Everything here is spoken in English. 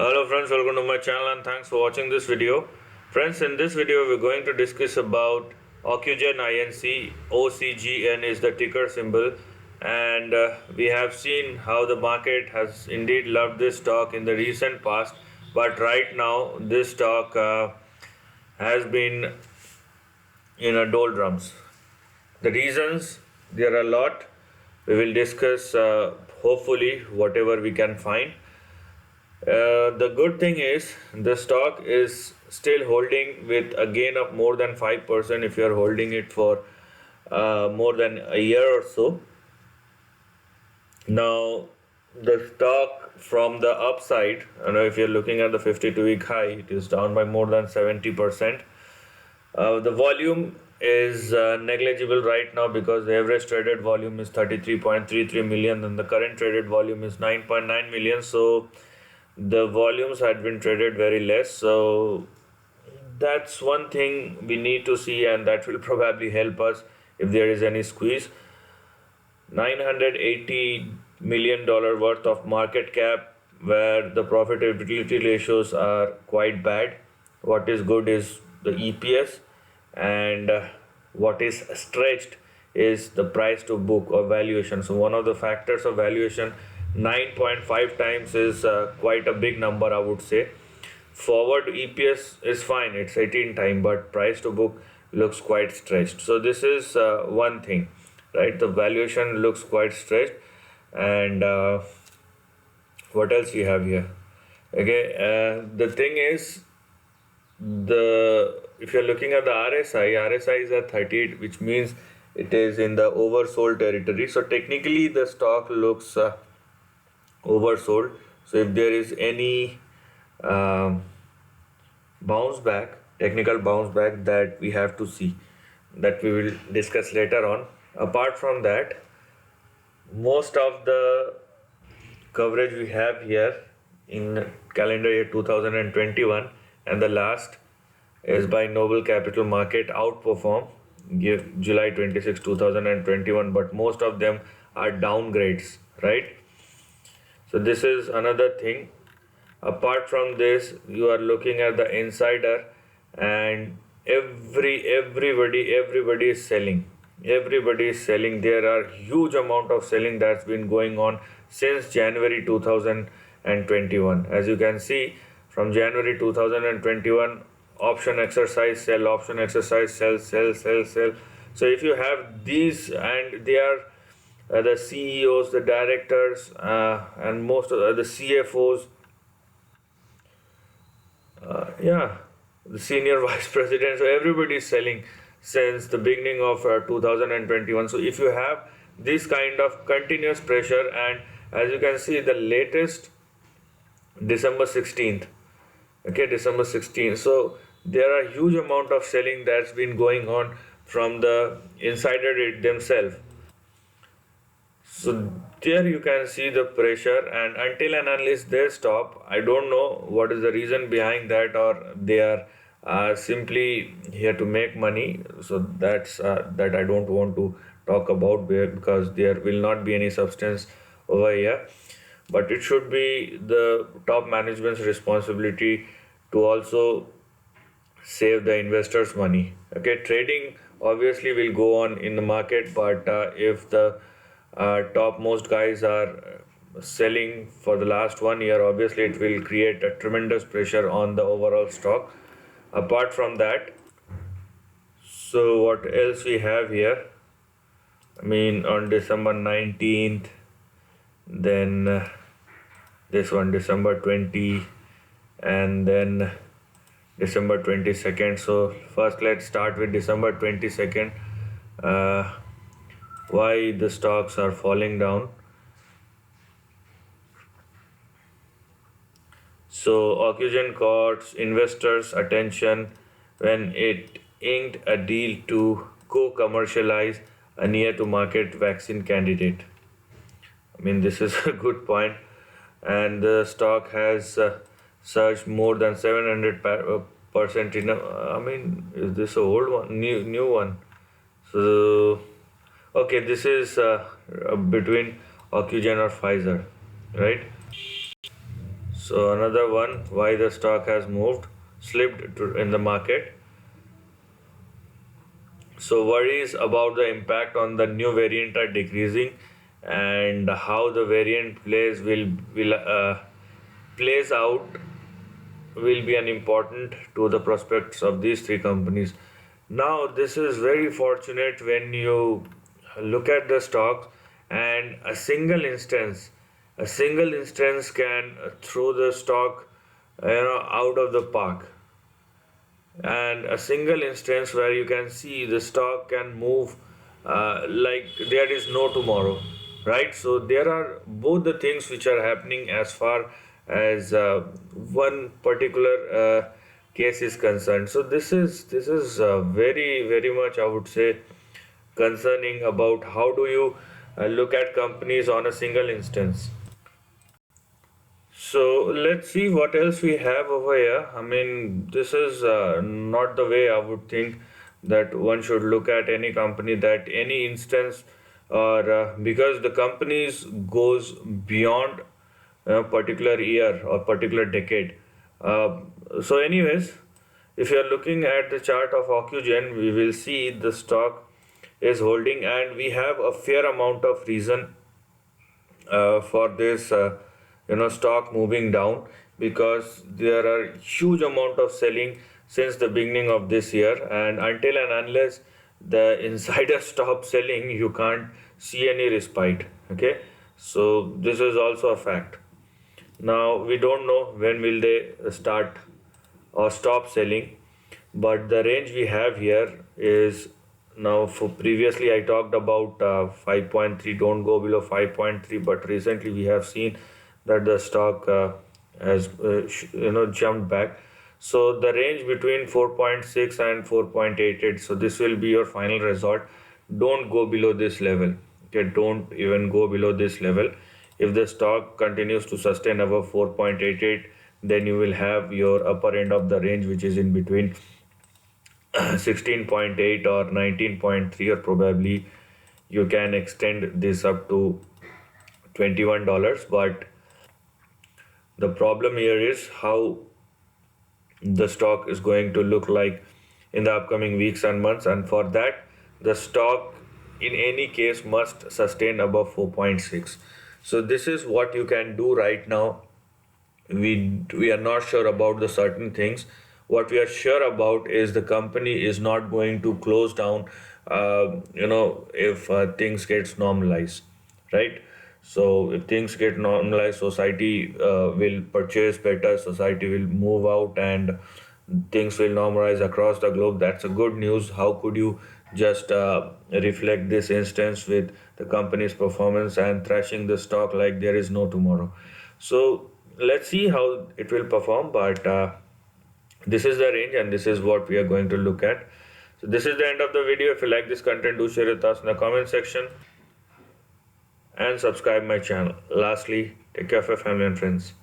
Hello friends, welcome to my channel and thanks for watching this video. Friends, in this video we're going to discuss about Ocugen Inc. OCGN is the ticker symbol, and we have seen how the market has indeed loved this stock in the recent past, but right now this stock has been in a doldrums. The reasons, there are a lot. We will discuss hopefully whatever we can find. The good thing is the stock is still holding with a gain of more than 5% if you are holding it for more than a year or so. Now, the stock from the upside, if you're looking at the 52-week high, it is down by more than 70%. The volume is negligible right now because the average traded volume is 33.33 million and the current traded volume is 9.9 million. So the volumes had been traded very less, so that's one thing we need to see, and that will probably help us if there is any squeeze. $980 million worth of market cap, where the profitability ratios are quite bad. What is good is the EPS, and what is stretched is the price to book or valuation. So one of the factors of valuation, 9.5 times is quite a big number, I would say. Forward EPS is fine, it's 18 times, but price to book looks quite stretched. So this is one thing, right? The valuation looks quite stretched. And what else we have here? Okay, the thing is, if you're looking at the RSI is at 38, which means it is in the oversold territory. So technically the stock looks oversold. So if there is any bounce back, technical bounce back, that we have to see, that we will discuss later on. Apart from that, most of the coverage we have here in calendar year 2021 and the last is by Noble Capital Market outperform July 26, 2021, but most of them are downgrades, right? So this is another thing. Apart from this, you are looking at the insider, and everybody is selling. Everybody is selling. There are huge amount of selling that's been going on since January 2021. As you can see, from January 2021, option exercise, sell, option exercise, sell. So if you have these, and they are the CEOs, the directors, and most of the CFOs, the senior vice president. So everybody is selling since the beginning of 2021. So if you have this kind of continuous pressure, and as you can see, the latest December 16th, December 16th. So there are huge amount of selling that's been going on from the insider themselves. So there you can see the pressure, and until and unless they stop, I don't know what is the reason behind that, or they are simply here to make money. So that's that I don't want to talk about, because there will not be any substance over here. But it should be the top management's responsibility to also save the investors' money. Okay, trading obviously will go on in the market, but if the topmost guys are selling for the last 1 year, obviously it will create a tremendous pressure on the overall stock. Apart from that, so what else we have here? On December 19th, then this one December 20, and then December 22nd. So first let's start with December 22nd. Why the stocks are falling down. So Ocugen caught investors' attention when it inked a deal to co-commercialize a near-to-market vaccine candidate. This is a good point, and the stock has surged more than 700% in is this a old one, new one? So okay, this is between Ocugen or Pfizer, right? So another one, why the stock has slipped in the market. So worries about the impact on the new variant are decreasing, and how the variant plays out will be an important to the prospects of these three companies. Now, this is very fortunate when you look at the stocks, and a single instance can throw the stock, out of the park, and a single instance where you can see the stock can move like there is no tomorrow, right? So there are both the things which are happening as far as one particular case is concerned. So this is very much, I would say, concerning about how do you look at companies on a single instance. So let's see what else we have over here. I mean, this is not the way I would think that one should look at any company, that any instance, or because the companies goes beyond a particular year or particular decade. Uh, so, anyways, if you are looking at the chart of Ocugen, we will see the stock is holding, and we have a fair amount of reason for this stock moving down, because there are huge amount of selling since the beginning of this year, and until and unless the insider stop selling, you can't see any respite. Okay, so this is also a fact. Now we don't know when will they start or stop selling, but the range we have here is, now for previously I talked about 5.3, don't go below 5.3, but recently we have seen that the stock has jumped back. So the range between 4.6 and 4.88, so this will be your final resort. Don't go below this level. Okay, don't even go below this level. If the stock continues to sustain above 4.88, then you will have your upper end of the range, which is in between 16.8 or 19.3, or probably you can extend this up to $21. But the problem here is how the stock is going to look like in the upcoming weeks and months, and for that the stock in any case must sustain above 4.6. So this is what you can do right now. We are not sure about the certain things. What we are sure about is the company is not going to close down, if things gets normalized, right? So if things get normalized, society will purchase better, society will move out, and things will normalize across the globe. That's a good news. How could you just reflect this instance with the company's performance and thrashing the stock like there is no tomorrow? So let's see how it will perform, but this is the range and this is what we are going to look at. So this is the end of the video. If you like this content, do share your thoughts in the comment section and subscribe my channel. Lastly, take care of your family and friends.